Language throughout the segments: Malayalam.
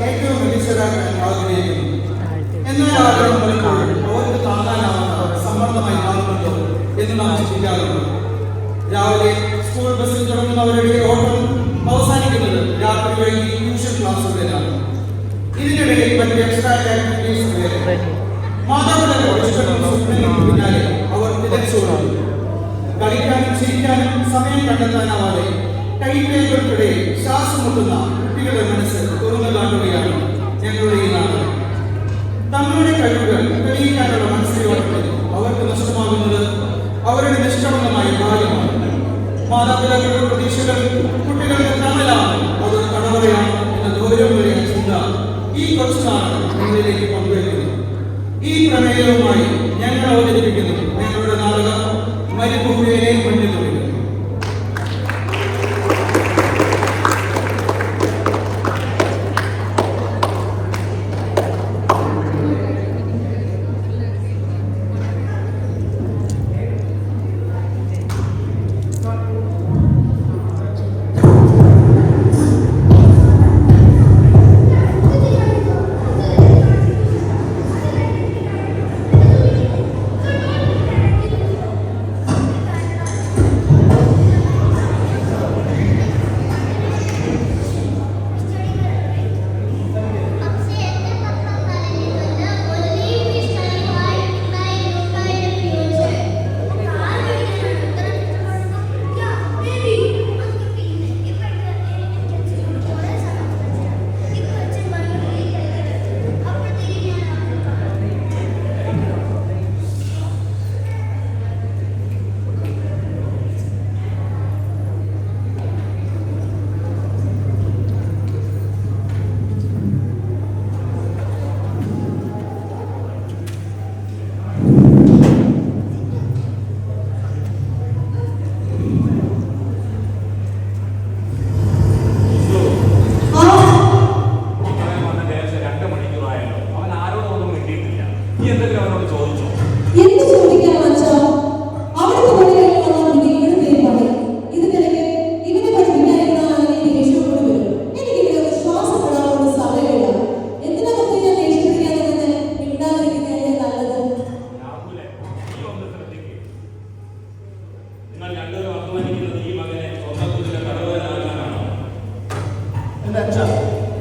ഏറ്റവും മികച്ചതാക്കാൻ ആഗ്രഹിക്കുന്നു. എന്നാൽ ആഗ്രഹം പലപ്പോഴും അവർക്ക് താങ്ങാനാവുന്ന സമ്മർദ്ദമായി മാറുന്നുണ്ടോ എന്ന് നാം ചിന്തിക്കാറുണ്ട്. രാവിലെ സ്കൂൾ ബസ്സിൽ തുടങ്ങുന്ന അവരുടെ ഓട്ടം അവസാനിക്കുന്നത് രാത്രി വൈകി ട്യൂഷൻ ക്ലാസ്സുകളിലാണ്. ഇതിനിടയിൽ മറ്റ് എക്സ്ട്രാ ആക്ടിവിറ്റീസ് വരെ മാതാപിതാക്കളുടെ ഇഷ്ടങ്ങളും പിന്നാലെ അവർ വിതച്ചോടുന്നു. കളിക്കാനും ചിരിക്കാനും സമയം കണ്ടെത്താനാവാതെ ടൈം ടേബിൾക്കിടയിൽ ശ്വാസം മുട്ടുന്ന കുട്ടികളുടെ മനസ്സ് തുറന്നു കാട്ടുകയാണ് ഞങ്ങളുടെ ഈ നാട്. തങ്ങളുടെ കഴിവുകൾ തെളിയിക്കാനുള്ള മനസ്സിലാക്കുന്നത് അവർക്ക് നഷ്ടമാകുന്നത് അവരുടെ നിഷ്കളങ്കമായ ഭാഗ്യമാണ്. മാതാപിതാക്കളുടെ പ്രതീക്ഷകൾ കുട്ടികൾക്ക് തണലാണ്, അത് കടവറയാണ് എന്ന ഗൗരവമേറിയ ചിന്ത ഈ കൊച്ചുനാൾ നിങ്ങളിലേക്ക് പങ്കുവയ്ക്കുന്നു. ഈ പ്രമേയവുമായി ഞങ്ങൾ അവതരിപ്പിക്കുന്നു ഞങ്ങളുടെ നാടകം മരുഭൂമിയെ മുന്നിൽ തുടങ്ങി.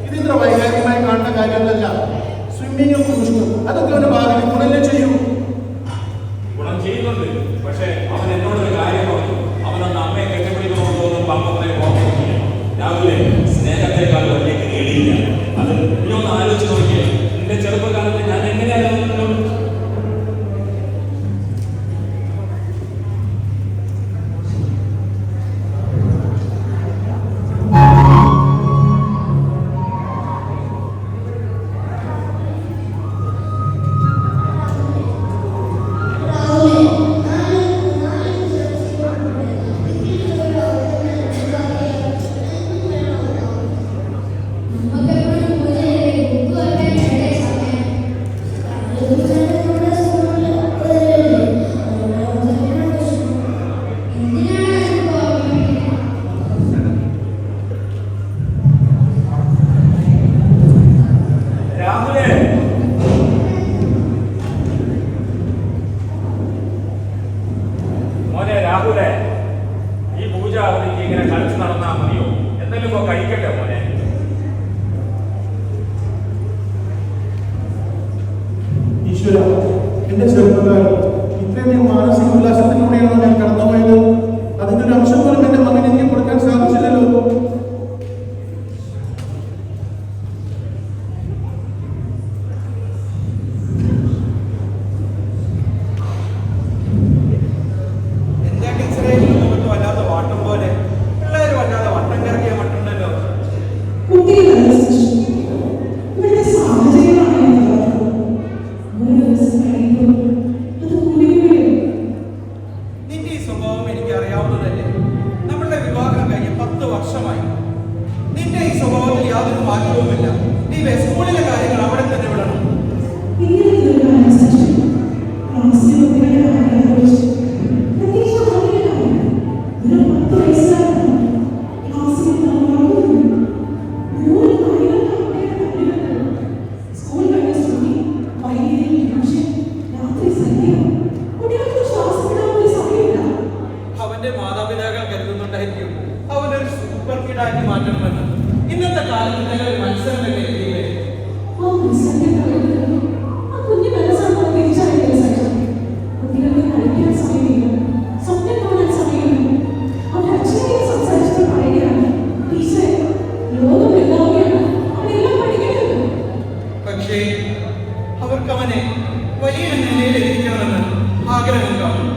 ഇതിത്ര വൈകാരികമായി കാണുന്ന കാര്യമല്ല. സ്വിമ്മിങ്ങും കുഷ്ണും അതൊക്കെ അവന്റെ ഭാഗത്ത് ഗുണല്ലേ ചെയ്യൂ. ഗുണം ചെയ്യുന്നുണ്ട്. പക്ഷെ അവൻ എന്നോടൊരു കാര്യം പറഞ്ഞു. അവനൊന്ന് അമ്മയെ കെട്ടിപ്പിടിക്കണമെന്നോന്നും പാപ്പത്തെ ഓർമ്മിക്കില്ല. രാവിലെ സ്നേഹത്തെക്കാൾ വലിയ കേടിയില്ല. അത് നീ ഒന്ന് ആലോചിച്ച് നോക്കിയേ. നിന്റെ ചെറുപ്പകാലത്ത് ഞാൻ എങ്ങനെയായിരുന്നു? രാഹുലെ, ഈ പൂജ അവധിക്ക് ഇങ്ങനെ കളിച്ച് നടന്നാൽ മതിയോ? എന്തെങ്കിലും കഴിക്കട്ടെ മോനെ. ഈശ്വര, എന്റെ ചെറുപ്പക്കാരൻ ഇത്രയും മാനസിക ഉല്ലാസത്തിലൂടെയാണോ ഞാൻ കടന്നുപോയത്? അതിന്റെ ഒരു അംശം പോലും എന്റെ മകൻ എനിക്ക് കൊടുക്കാൻ സാധിച്ചില്ലല്ലോ. നിന്റെ ഈ സ്വഭാവം എനിക്ക് അവനെ വലിയ നിലയിൽ എത്തിക്കണമെന്ന് ആഗ്രഹം കാണും.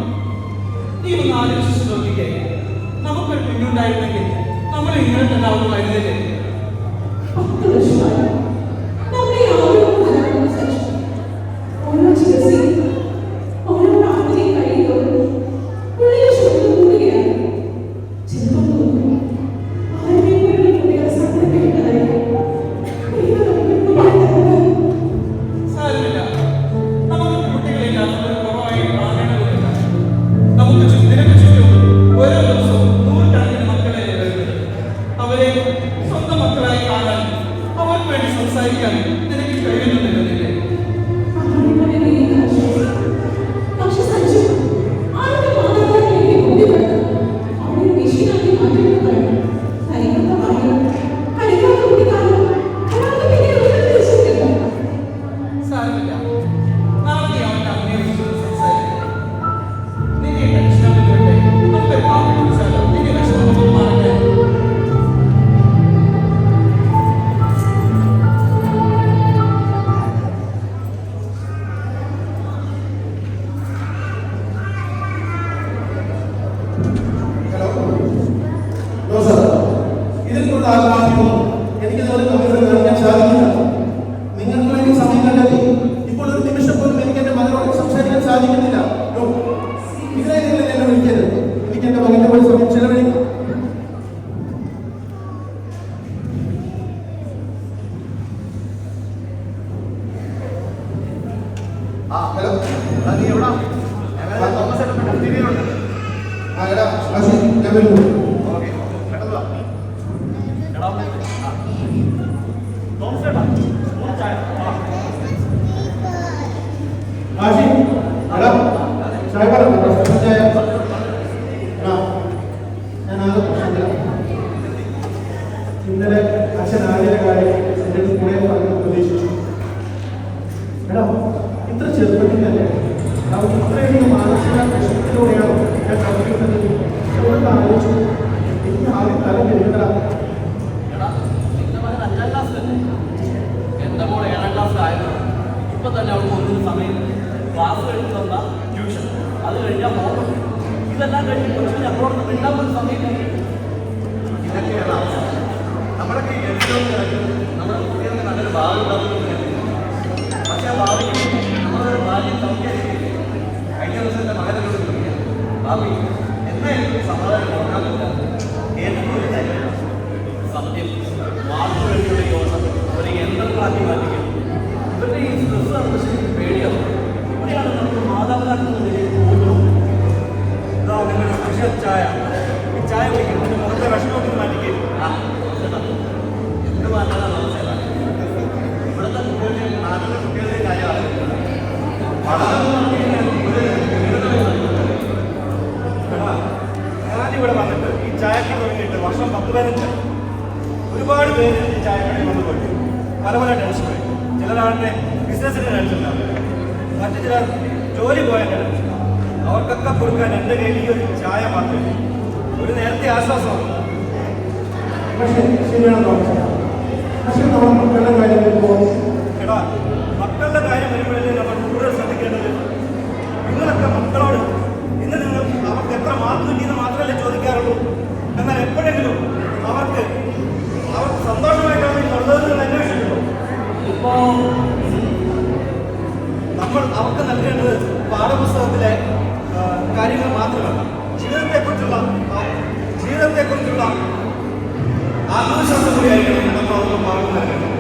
നീ ഒന്ന് ആലോചിച്ച് നോക്കിക്കേ, നമുക്കൊരു കുഞ്ഞുണ്ടായിരുന്നെങ്കിൽ നമ്മൾ ഇങ്ങനെ തന്നെ ആവുമായിരുന്നില്ലേ? 10 വർഷമായി നമ്മുടെ ആരോഗ്യം നിലനിർത്തുന്ന ശേഷം ഓരോ ചികിത്സയും ഓരോ പ്രാർത്ഥനയും കഴിയുമ്പോഴും ഉള്ളിലെ ശബ്ദം കൂടുകയാണ്. ചിലപ്പോൾ തോന്നുന്നു ആരുടെയും ഉള്ളിൽ കുട്ടികളെ സങ്കടപ്പെട്ടായിരിക്കും. സാരമില്ല, നമുക്ക് കുട്ടികളില്ലാത്ത ഒരു കുറവായി കാണേണ്ടതില്ല. നമുക്ക് ചുറ്റിനും ചുറ്റും ഓരോ ദിവസവും നൂറുകണക്കിന് മക്കളെ വരുന്നത്. അവരെ സ്വന്തം മക്കളായി കാണാൻ, അവർക്ക് വേണ്ടി സംസാരിക്കാൻ നിനക്ക് കഴിയുന്നുണ്ടല്ലേ? പക്ഷെ സഞ്ജു ആരുടെ മാതാപിതാക്കളെ ബുദ്ധിമുട്ട് അവരെ വിഷയമാക്കി മാറ്റിയെടുക്കുകയാണ്. കരിയാത്ത വായും കളിക്കാത്ത കുട്ടിക്കാരും അയാൾക്ക് പിന്നെ ഒന്നും തിരിച്ചിട്ടില്ല. സാരമില്ല, നാളെ നീ അവന്റെ അമ്മയെ വിളിച്ച് സംസാരിക്കാം. നിന്നെ ടെൻഷനൊക്കെ വിട്ടെ, നമുക്കൊരു കാപ്പി കുടിച്ചാലോ? നിന്റെ വിഷമമൊക്കെ മാറട്ടെ. ഹലോ സാർ, ഇതിൽ കൂടുതൽ ആഗ്രഹിക്കുന്നു എനിക്ക് നിങ്ങളുടെ കമ്പ്യൂട്ടർ കാണിക്കാൻ സാധിക്കില്ല. നിങ്ങൾക്ക് വേണ്ടി സമയം കണ്ടെത്തി ഇപ്പോൾ ഒരു നിമിഷം പോലും എനിക്ക് എന്റെ മകനോട് സംസാരിക്കാൻ സാധിക്കുന്നില്ല. ഇതിനെ നിങ്ങൾ എന്നെ വിളിക്കരുത്. എനിക്ക് എന്റെ മകന്റെ കൂടെ സമയം ചെലവഴിക്കും. ഹലോ, നീ എവിടാ? തോമസ് ടിവിയിലുണ്ട്. എടാ ആശി, ഞാൻ വരുന്നു. ഓക്കെ, പെട്ടെന്ന് വാ. തോമസ് ചേട്ടാ, ആശി, എടാ ചായ പറഞ്ഞു. ചായ എടാ, ഞാൻ ആകെ പ്രശ്നത്തിലാണ്. ഇന്നലെ അച്ഛൻ ആദ്യത്തെ കാര്യം എൻ്റെ അടുത്ത് കൂടെ പറഞ്ഞു പ്രതീക്ഷിച്ചു. എടാ, ഇത്ര ചെറുപ്പത്തിൽ തന്നെ നമുക്ക് ഇത്രയധികം മാനസിക വിഷമത്തിലൂടെയാണ് ഞാൻ കടക്കുന്നത്. അതുകൊണ്ട് ആലോചിച്ചു, എനിക്ക് ആദ്യം തലം വരുന്നതാ. എന്റെ മകൻ 5ാം ക്ലാസ്സിലല്ലേ? എന്റെ മോൾ 7ാം ക്ലാസ്സിലായിരുന്നു. ഇപ്പൊ തന്നെ അവൾക്ക് ഒന്നിന് സമയം. ക്ലാസ് കഴിഞ്ഞ് തന്ന ട്യൂഷൻ, അത് കഴിഞ്ഞാൽ ഹോംവർക്ക്, ഇതെല്ലാം കഴിഞ്ഞ് കൊച്ചിന് അപ്പോഴൊന്നും മിണ്ടാൻ പോലും സമയമില്ല. ഇതൊക്കെയാണ് അവസ്ഥ. നമ്മളൊക്കെ ഈ ഏറ്റവും നമ്മുടെ കുട്ടികൾക്ക് നല്ലൊരു ഭാവി ഉണ്ടാകുന്നു. പക്ഷെ ആ ഭാവിക്ക് നമ്മളൊരു ഭാഗ്യം സംഖ്യയില്ല. കഴിഞ്ഞ ദിവസം എൻ്റെ മകനോട് ചോദിക്കാം, ഭാവി എന്നായിരിക്കും സമാധാനം ഉറങ്ങാനില്ല ഏതൊക്കെ ഒരു കാര്യമാണ് സത്യം, മാർക്ക് വേണ്ടിയുള്ള യോജന ഒരു യന്ത്രങ്ങളാക്കി മാറ്റിക്കും. ഇവരുടെ ഈ സ്ട്രെസ് നമുക്ക് ശരിക്കും പേടിയാവും. ഇവിടെയാണ് നമുക്ക് മാതാപിതാക്കളുടെ നിലയിൽ പോകുന്നത്. ഇതാ നിങ്ങളുടെ സ്പെഷ്യൽ ചായ. ഈ ചായ കുടിക്കും, എൻ്റെ മുഖത്തെ വിഷമത്തിൽ മാറ്റിക്കും. എന്ത് പറഞ്ഞാലാണ് മനസ്സിലാണ് ഇവിടുത്തെ കുട്ടികളുടെയും നാട്ടിലെ കുട്ടികളുടെയും കാര്യമാണ്. പഠനം എന്ന് പറഞ്ഞു കഴിഞ്ഞാൽ ഞാനിവിടെ വന്നിട്ട് ഈ ചായക്ക് തുടങ്ങിയിട്ട് വർഷം 10-15 ഒരുപാട് പേര് ഈ ചായക്കടയിൽ വന്ന് പോയി പല പല ടെൻഷനായി. ചിലരാളുടെ ബിസിനസ്സിൻ്റെ ടെൻഷനാണ്, മറ്റു ചിലർ ജോലി പോയതിൻ്റെ ടെൻഷൻ. അവർക്കൊക്കെ കൊടുക്കാൻ എൻ്റെ കയ്യിൽ ഈ ഒരു ചായ മാത്രമേ ഒരു നേരത്തെ ആശ്വാസമാണ്. പക്ഷേ ശരിയാണ് തോന്നുന്നത്. പക്ഷെ നമ്മൾ മക്കളുടെ കാര്യം വരുമ്പോൾ എടാ, മക്കളുടെ കാര്യം വരുമ്പോഴല്ലേ നമ്മൾ കൂടുതൽ ശ്രദ്ധിക്കേണ്ടത്. നിങ്ങളൊക്കെ മക്കളോട് ഇന്ന് നിങ്ങൾ അവർക്ക് എത്ര മാർക്ക് കിട്ടിയെന്ന് മാത്രമല്ലേ ചോദിക്കാറുള്ളൂ. എന്നാൽ എപ്പോഴെങ്കിലും അവർക്ക് സന്തോഷമായിട്ടാണ് ഉള്ളതെന്ന് അന്വേഷിക്കുള്ളൂ. ഇപ്പോൾ നമ്മൾ അവർക്ക് നൽകേണ്ടത് പാഠപുസ്തകത്തിലെ കാര്യങ്ങൾ മാത്രമല്ല, ജീവിതത്തെക്കുറിച്ചുള്ള ആത്മവിശ്വാസം കൂടിയായിരിക്കണം നമ്മൾ അവർക്ക് മാർക്ക് നൽകേണ്ടത്.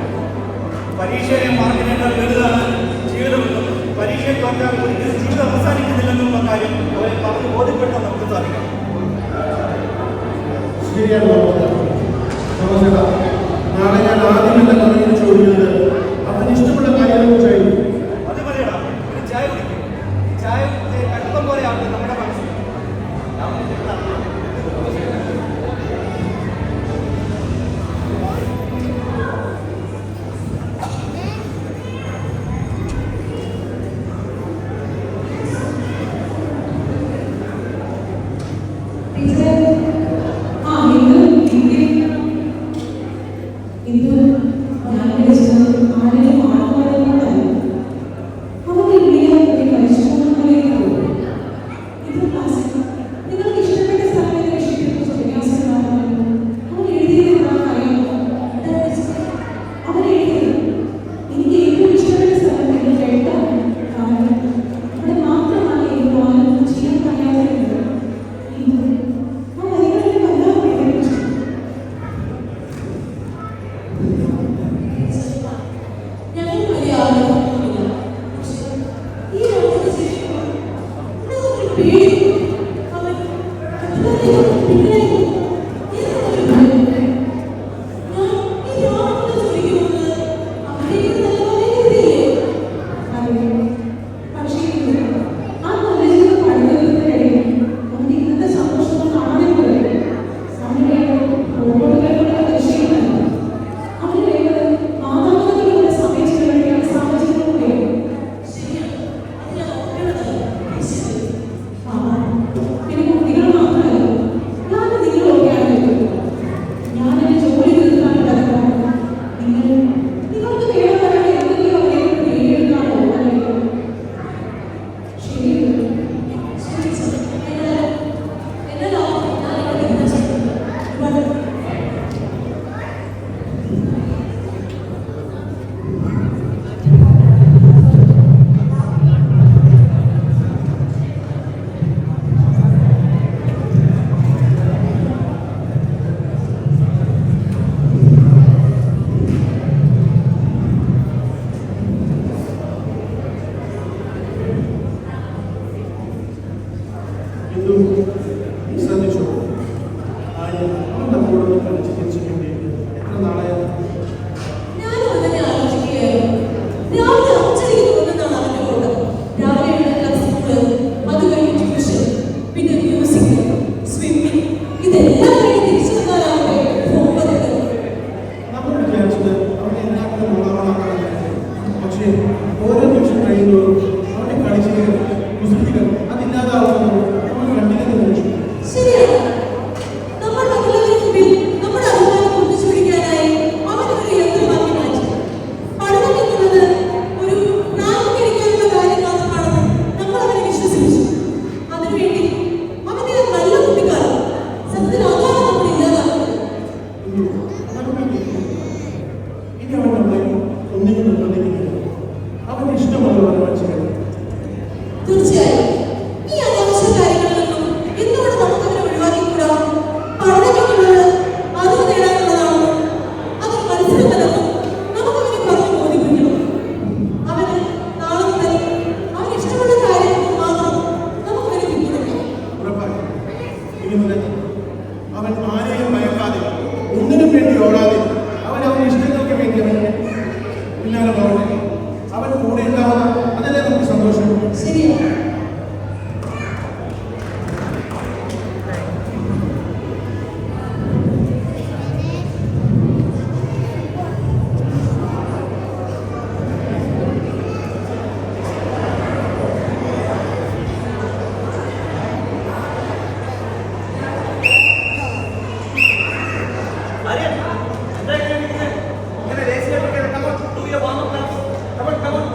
പരീക്ഷയിലെ മാർക്കിനേക്കാൾ വലുതാണ് ജീവിതമെന്നും പരീക്ഷയിൽ തോറ്റാൽ ഒരിക്കലും ജീവിതം അവസാനിക്കുന്നില്ലെന്നുള്ള കാര്യം അവരെ പറഞ്ഞ് ബോധ്യപ്പെടുത്താൻ നമുക്ക് സാധിക്കണം. ശരിയാണ് തോമസേട്ടാ. നാളെ ഞാൻ ആദ്യം എൻ്റെ മകനോട് ചോദിക്കുന്നത് അവന് ഇഷ്ടമുള്ള കാര്യങ്ങളെക്കുറിച്ചായിരിക്കും. അത് മതിയടാ, ഒരു ചായ കുടിക്കും. ഈ ചായ കടുപ്പം പോലെയാണ് നമ്മുടെ മനസ്സിൽ. ഇന്ന് ഞാൻ ആഗ്രഹമൊന്നുമില്ല. പക്ഷേ ഈ ലോകത്ത് ജീവിക്കുമ്പോൾ നമുക്കൊരു പേടി. അവൻ മറ്റുള്ളവരെ പിന്തുണയ്ക്കും എന്നൊരു ഭയം. ഞാൻ ഈ രോഗത്തെ ചോദിക്കുന്നത് അവരേക്ക് നല്ലപോലെ എഴുതിയില്ലേ? അതെ. പക്ഷേ ആ നല്ല ജീവിതം പഠിക്കുന്നതിനിടയിൽ അവന്റെ ഇന്നത്തെ സന്തോഷങ്ങൾ കാണാൻ കഴിയും. അവന്റെ റോബോട്ടുകളുടെ ദൃശ്യങ്ങളല്ല. അവന് വേണ്ടത് മാതാപിതാക്കളുടെ സമയം ചെലവഴിക്കാൻ സാഹചര്യങ്ങളും വേണം. ശരിയാണ്, അത് ഞാൻ ഓർക്കേണ്ടതല്ല. എനിക്ക് കുട്ടികൾ മാത്രമല്ല, ഞാൻ നിങ്ങളൊക്കെയാണ് കേൾക്കുന്നത്. ഞാൻ എന്റെ ജോലി തീർക്കാനുള്ള തരത്തിലാണ്. നിങ്ങൾക്ക് വേണമെന്നാണ് എന്തെങ്കിലും അവരെ നേടിയെടുക്കാനോ അല്ലെങ്കിൽ ശരി ശരി സർ. എന്നല്ലോ ഞാൻ ഇവിടെ എന്താ ചെയ്യുന്നത്? എന്തു ശ്രദ്ധിച്ചോ? അവൻ നമ്മളോട് കളിച്ച് ചിരിച്ചിട്ടുണ്ട്. എത്ര നാളായത്? ഞാനും അങ്ങനെ ആലോചിക്കുകയായിരുന്നു. രാവിലെ 5:30 തോന്നുന്നതാണ് അവന്റെ ഓട്ടം. രാവിലെ എഴുന്നേൽക്കാൻ സ്കൂള്, അത് കഴിഞ്ഞ് ട്യൂഷൻ, പിന്നെ മ്യൂസിക്, സ്വിമ്മിങ്, ഇതെല്ലാം കഴിഞ്ഞ് തിരിച്ചു വന്നാലാവട്ടെ 9. നമ്മൾ വിചാരിച്ചത് അവൻ എല്ലാത്തിനും ഓളാവണമെന്നാണ്. പക്ഷേ ഓരോ നിമിഷം കഴിയുമ്പോഴും അവനെ കളിച്ചിരികൾ കുസൃതികൾ അതില്ലാതാവുന്നത് നമ്മൾ കണ്ടില്ലെന്ന് വിളിച്ചു. ശരിയാണ്. നമ്മൾ മറ്റുള്ളവരുടെ മുമ്പിൽ നമ്മുടെ അഭിമാനം ഒന്നിച്ചു പിടിക്കാനായി അവനൊരു യന്ത്രമാക്കി മാറ്റി. പഠനം എന്നുള്ളത് ഒരു റാങ്കിടിക്കാനുള്ള കാര്യം മാത്രമാണെന്ന് നമ്മൾ അവനെ വിശ്വസിപ്പിച്ചു. അതിനുവേണ്ടി അവന്റെ നല്ല കുട്ടിക്കാലം സത്യത്തിൽ അതാണ് നമ്മൾ ഇല്ലാതാക്കുന്നത്. ഇനി അവൻ നമ്മളെ ഒന്നിനും നിർബന്ധിക്കുന്നില്ല. അവന്റെ ഇഷ്ടമുള്ളവരെ മനസ്സിലാക്കി. തീർച്ചയായും ഈ അനാവശ്യ കാര്യങ്ങളിലൊന്നും എന്തുകൊണ്ട് നമുക്കവരെ ഒഴിവാക്കിക്കൂടാ? പഠനം എന്നുള്ളത് അറിവ് നേടാനുള്ളതാണെന്നും അതൊരു മത്സരമല്ലെന്നും നമുക്കവനെ പറഞ്ഞു ബോധിപ്പിക്കണം. അവന് നാളെ മുതൽ അവന് ഇഷ്ടമുള്ള കാര്യങ്ങൾ മാത്രം നമുക്കവനെ പിന്തുണയ്ക്കാം. ഉറപ്പായി ഇനി മുതൽ അവൻ ആരെയും ഭയക്കാതെ ഒന്നിനും വേണ്ടി ഓടാതെ അവന്റെ ഇഷ്ടങ്ങൾക്ക് വേണ്ടി അവനെ പിന്നാലെ പോകട്ടെ. അവൻ കൂടെ ഉണ്ടാവുക അതല്ലേ നമുക്ക് സന്തോഷം. ശരിയാണ്. ആര്യൻ, എന്താ ഇങ്ങനെ ഇരിക്കുന്നെ? ഇങ്ങനെ ലേസിയായിട്ടൊക്കെ come on, do your warm-up dance. Come on, come on.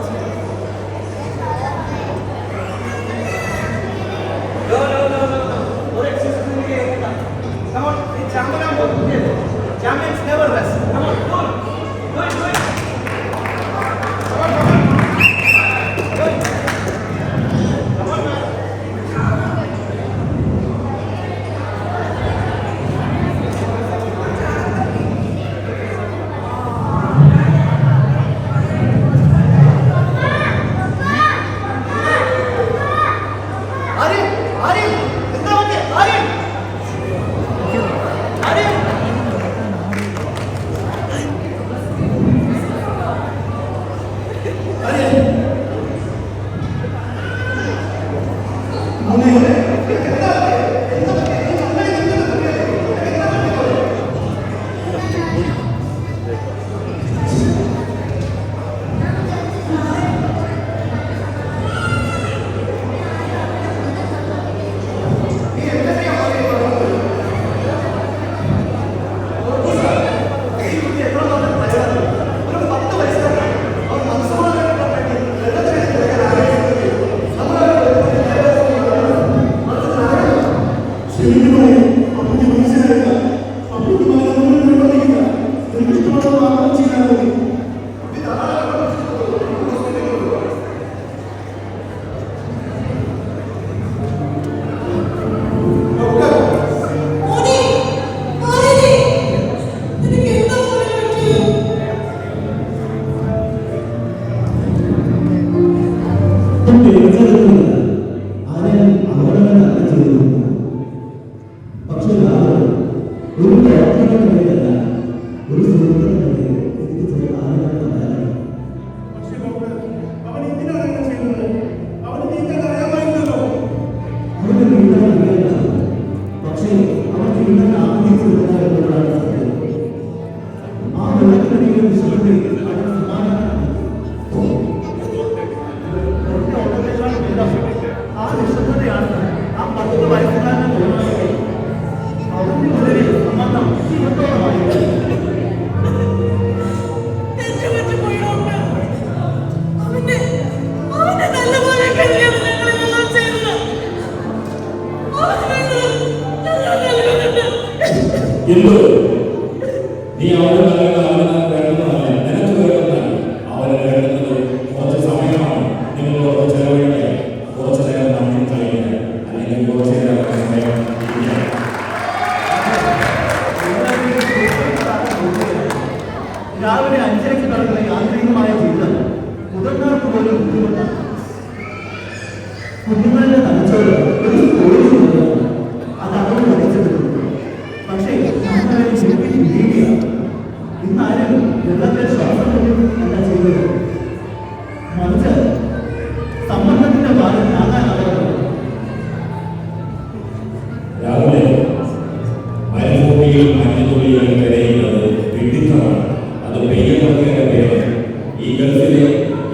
ഗൾഫിലെ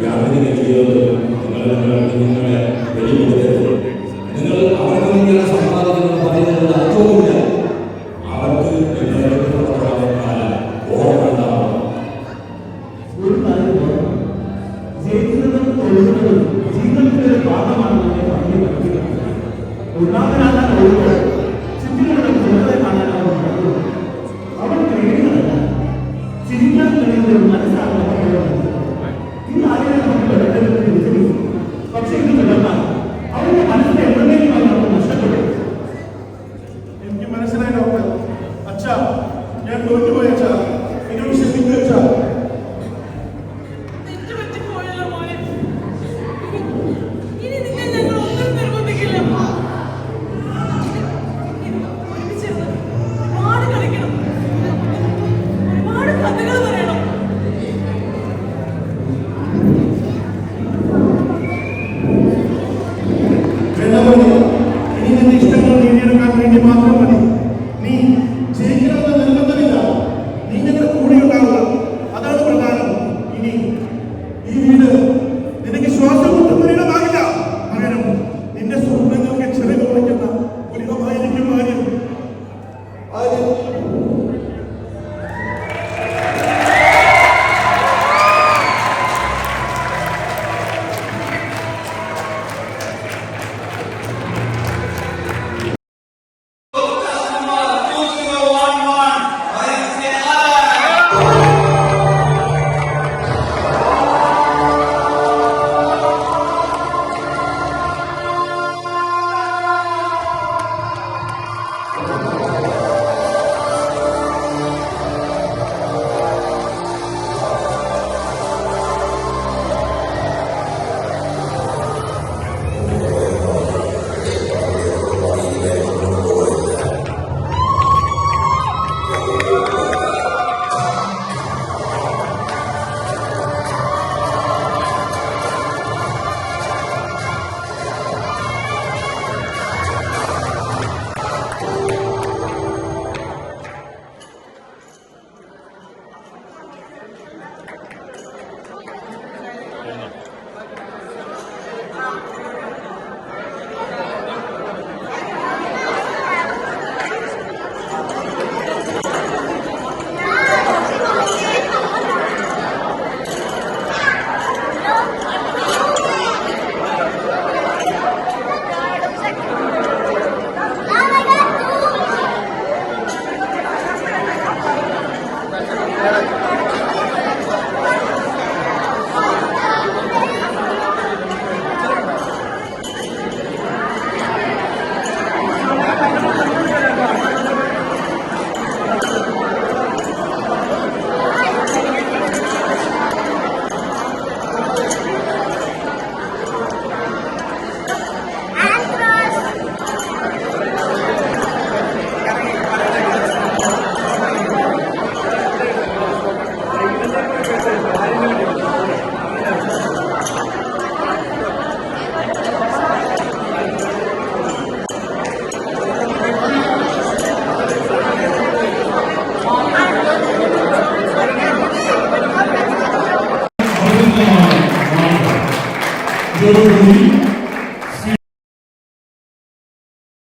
യാത്രിക ജീവിതത്തിൽ നിങ്ങളെ വെളിപ്പെടുത്തരുത്. നിങ്ങൾ അവർക്ക് വേണ്ടിയാണ് സമ്പാദിക്കുന്നത് പറയുന്നത് അർത്ഥവുമില്ല. അവർക്ക് നിങ്ങളെ കാലം ഓർമ്മയുണ്ടാവണം. ഒരു കാര്യം ഓർക്കണം, ജയിക്കുന്നതും തോൽക്കുന്നതും ജീവിതത്തിന്റെ ഒരു ഭാഗമാണെന്ന് പറഞ്ഞ് പഠിക്കുക. ഒന്നാമനാകാൻ ഒഴിവ്